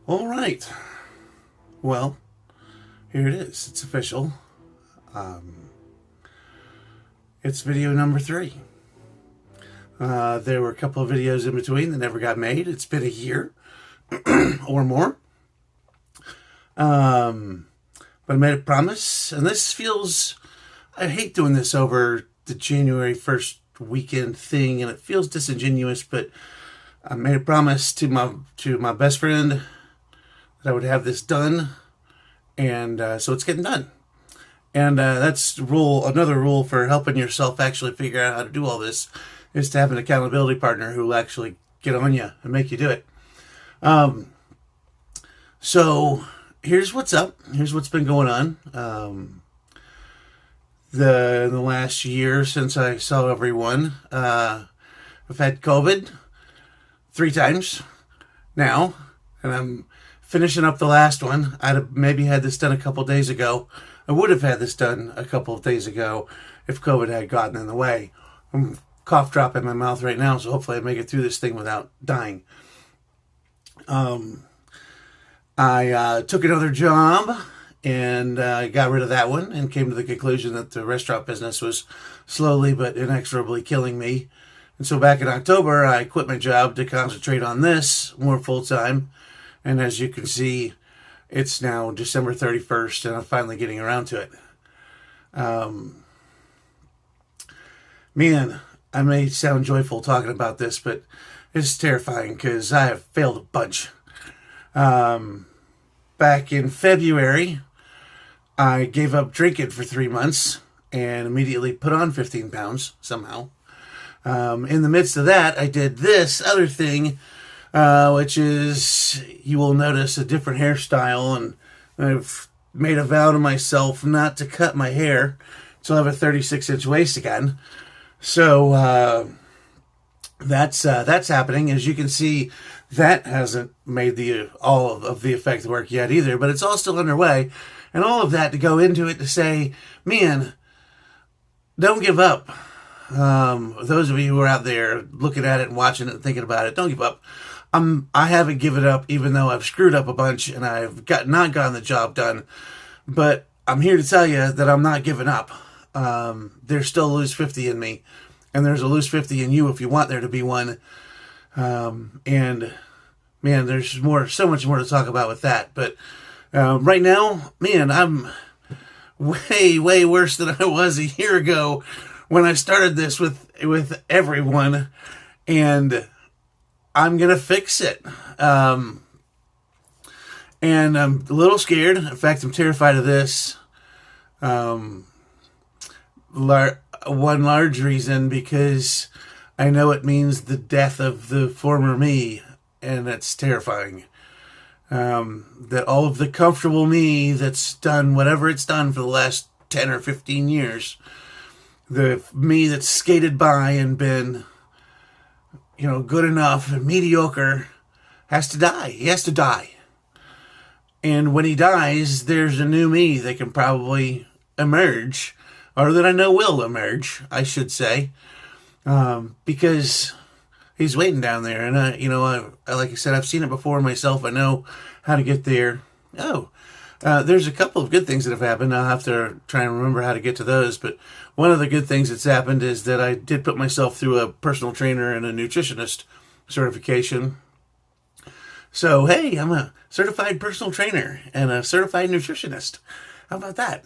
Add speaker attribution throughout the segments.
Speaker 1: All right. Well, here it is. It's official. It's video number 3. There were a couple of videos in between that never got made. It's been a year or more. But I made a promise, and this feels... I hate doing this over the January 1st weekend thing, and it feels disingenuous, but I made a promise to my best friend that I would have this done, and so it's getting done. And that's another rule for helping yourself actually figure out how to do all this, is to have an accountability partner who will actually get on you and make you do it. So here's what's up. Here's what's been going on. The last year since I saw everyone, I've had COVID 3 times now, and I'm finishing up the last one. I'd have maybe had this done a couple days ago. I would have had this done a couple of days ago if COVID had gotten in the way. I'm cough drop in my mouth right now, so hopefully I make it through this thing without dying. I took another job and got rid of that one and came to the conclusion that the restaurant business was slowly but inexorably killing me. And so back in October, I quit my job to concentrate on this more full-time. And as you can see, it's now December 31st, and I'm finally getting around to it. Man, I may sound joyful talking about this, but it's terrifying because I have failed a bunch. Back in February, I gave up drinking for 3 months and immediately put on 15 pounds somehow. In the midst of that, I did this other thing, which is, you will notice, a different hairstyle, and I've made a vow to myself not to cut my hair until I have a 36-inch waist again. So that's happening. As you can see, that hasn't made all of the effect work yet either, but it's all still underway. And all of that to go into it to say, man, don't give up. Those of you who are out there looking at it and watching it and thinking about it, don't give up. I haven't given up, even though I've screwed up a bunch and I've not gotten the job done. But I'm here to tell you that I'm not giving up. There's still a loose 50 in me, and there's a loose 50 in you if you want there to be one. And man, there's so much more to talk about with that. But right now, man, I'm way, way worse than I was a year ago when I started this with everyone, and I'm going to fix it. And I'm a little scared. In fact, I'm terrified of this. One large reason, because I know it means the death of the former me, and that's terrifying. That all of the comfortable me that's done whatever it's done for the last 10 or 15 years, the me that's skated by and been, good enough and mediocre, has to die. He has to die. And when he dies, there's a new me that can probably emerge, or that I know will emerge, I should say, because he's waiting down there. And like I said, I've seen it before myself. I know how to get there. There's a couple of good things that have happened. I'll have to try and remember how to get to those. But one of the good things that's happened is that I did put myself through a personal trainer and a nutritionist certification. So, hey, I'm a certified personal trainer and a certified nutritionist. How about that?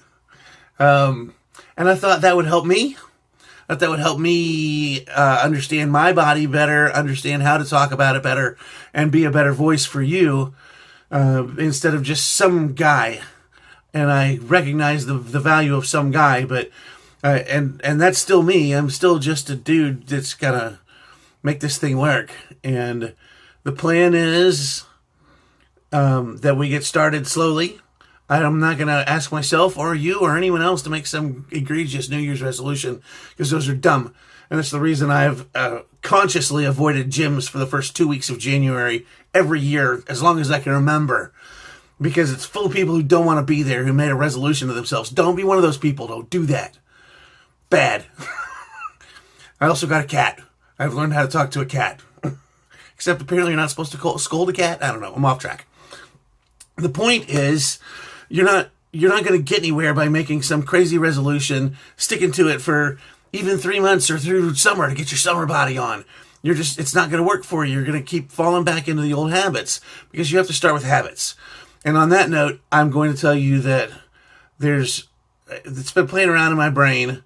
Speaker 1: And I thought that would help me. That would help me understand my body better, understand how to talk about it better, and be a better voice for you instead of just some guy. And I recognize the value of some guy, but and that's still me. I'm still just a dude that's gonna make this thing work. And the plan is that we get started slowly. I'm not going to ask myself or you or anyone else to make some egregious New Year's resolution, because those are dumb. And that's the reason I've consciously avoided gyms for the first 2 weeks of January every year, as long as I can remember. Because it's full of people who don't want to be there, who made a resolution to themselves. Don't be one of those people. Don't do that. Bad. I also got a cat. I've learned how to talk to a cat. Except apparently you're not supposed to scold a cat. I don't know. I'm off track. The point is, you're not going to get anywhere by making some crazy resolution, sticking to it for even 3 months or through summer to get your summer body on. It's not going to work for you. You're going to keep falling back into the old habits because you have to start with habits. And on that note, I'm going to tell you that it's been playing around in my brain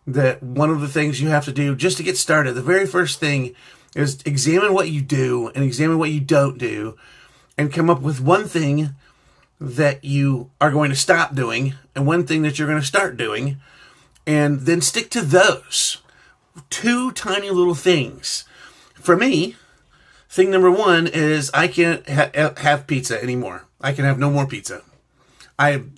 Speaker 1: that one of the things you have to do just to get started, the very first thing is examine what you do and examine what you don't do and come up with one thing that you are going to stop doing and one thing that you're going to start doing, and then stick to those 2 tiny little things. For me, thing number 1 is I can't have pizza anymore. I can have no more pizza. I've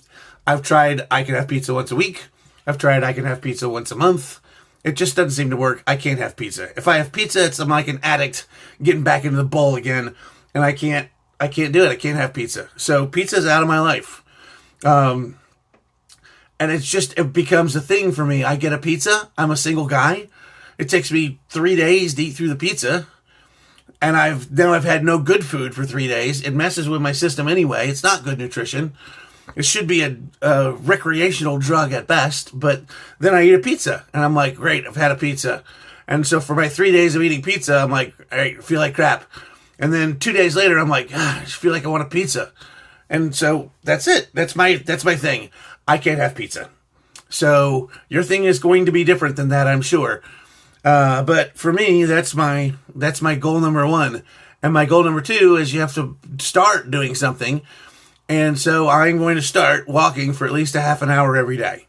Speaker 1: tried I can have pizza once a week. I've tried I can have pizza once a month. It just doesn't seem to work. I can't have pizza. If I have pizza, I'm like an addict getting back into the bowl again, and I can't do it. I can't have pizza. So pizza's out of my life. And it becomes a thing for me. I get a pizza. I'm a single guy. It takes me 3 days to eat through the pizza. And I've had no good food for 3 days. It messes with my system anyway. It's not good nutrition. It should be a recreational drug at best. But then I eat a pizza. And I'm like, great, I've had a pizza. And so for my 3 days of eating pizza, I'm like, all right, I feel like crap. And then 2 days later, I'm like, I just feel like I want a pizza. And so that's it. That's my thing. I can't have pizza. So your thing is going to be different than that, I'm sure. But for me, that's my goal number 1. And my goal number 2 is you have to start doing something. And so I'm going to start walking for at least a half an hour every day.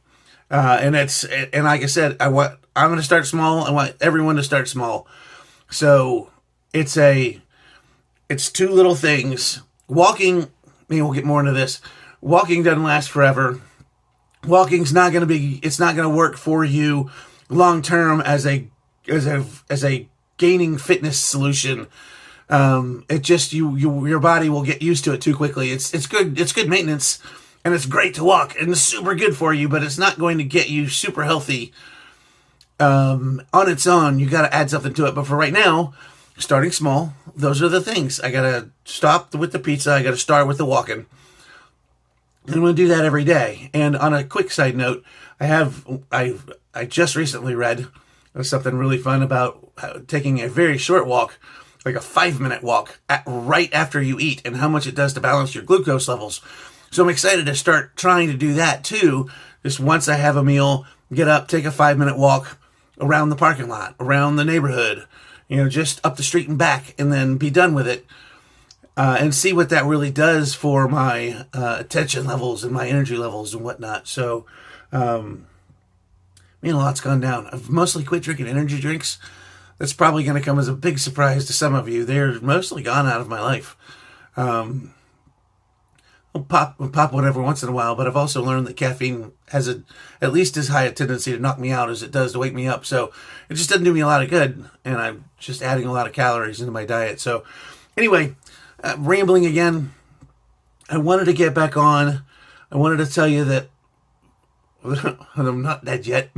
Speaker 1: And like I said, I'm going to start small. I want everyone to start small. So it's 2 little things. Walking, maybe we'll get more into this. Walking doesn't last forever. Walking's not going to work for you long term as a gaining fitness solution. It just your body will get used to it too quickly. It's good maintenance, and it's great to walk and it's super good for you, but it's not going to get you super healthy on its own. You got to add something to it. But for right now, starting small, those are the things. I got to stop with the pizza. I got to start with the walking. And I'm going to do that every day. And on a quick side note, I just recently read something really fun about taking a very short walk, like a 5-minute walk right after you eat, and how much it does to balance your glucose levels. So I'm excited to start trying to do that too. Just once I have a meal, get up, take a 5-minute walk around the parking lot, around the neighborhood, just up the street and back, and then be done with it. And see what that really does for my attention levels and my energy levels and whatnot. So, a lot's gone down. I've mostly quit drinking energy drinks. That's probably going to come as a big surprise to some of you. They're mostly gone out of my life. I'll pop one every once in a while, but I've also learned that caffeine has at least as high a tendency to knock me out as it does to wake me up. So it just doesn't do me a lot of good, and I'm just adding a lot of calories into my diet. So anyway, rambling again. I wanted to get back on. I wanted to tell you that I'm not dead yet.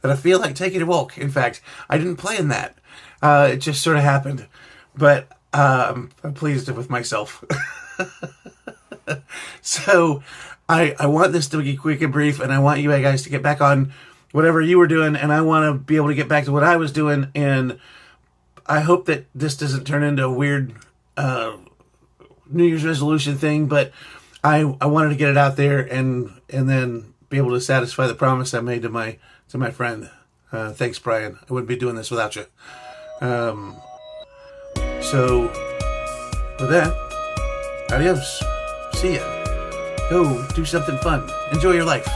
Speaker 1: That I feel like taking a walk. In fact, I didn't plan that. It just sort of happened. But I'm pleased with myself. So I want this to be quick and brief, and I want you guys to get back on whatever you were doing, and I want to be able to get back to what I was doing. And I hope that this doesn't turn into a weird New Year's resolution thing, but I wanted to get it out there and then be able to satisfy the promise I made to my friend. Thanks, Brian. I wouldn't be doing this without you. So with that, adios. See ya. Go do something fun. Enjoy your life.